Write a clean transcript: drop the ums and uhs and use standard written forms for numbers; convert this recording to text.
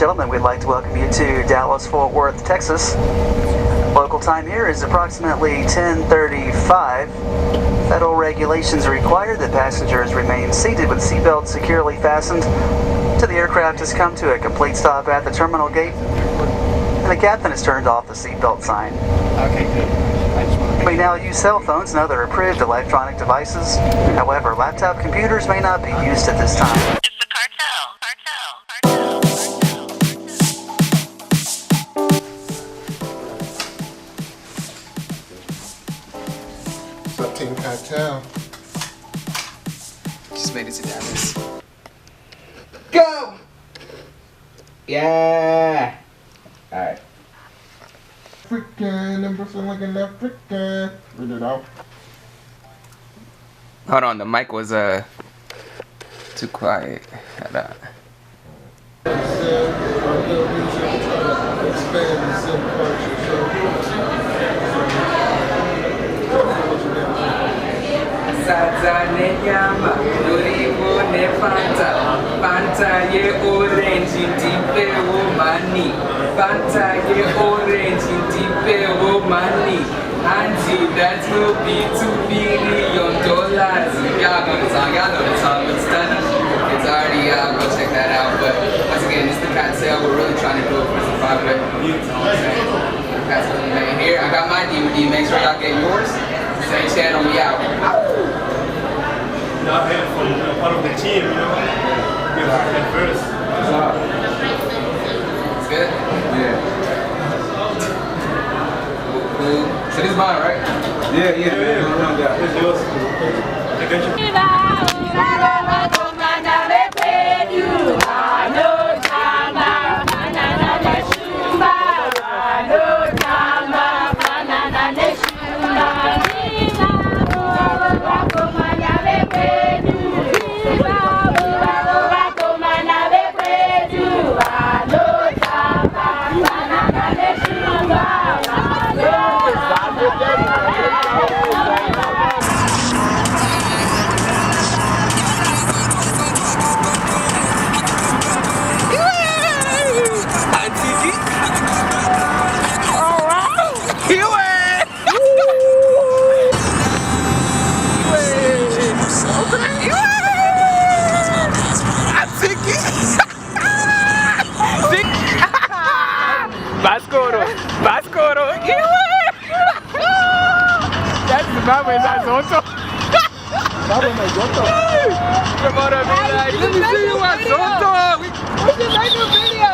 Gentlemen, we'd like to welcome you to Dallas-Fort Worth, Texas. Local time here is approximately 10:35. Federal regulations require that passengers remain seated with seatbelts securely fastened till the aircraft has come to a complete stop at the terminal gate and the captain has turned off the seatbelt sign. Okay, good. I just want to... We now use cell phones and other approved electronic devices. However, laptop computers may not be used at this time. It's the cartel. What's up, Team Cahtel? Just made it to Dallas. Go! Yeah! Alright. African, never feel like an African. Read it out. Hold on, the mic was too quiet. Hold on. Sazane nyama, dorivo ne fanta, fanta ye orange, ndipe wo mani, fanta ye orange, ndipe wo mani, auntie that will be $2 billion. Y'all know the song, it's done, it's already out, go check that out, but once again, it's the Cahtel, we're really trying to do it for some profit, you know what I'm saying? That's what we made here. I got my DVD, make sure y'all get yours. Same channel, we out. Not here for part of the team, you know. Give it first. It's good? Yeah. Cool. So this is mine, right? Yeah. It's yours. I got Bascoro! That's the Baba is Azoto. Baba is Azoto. Let me see you Azoto. We just made a video.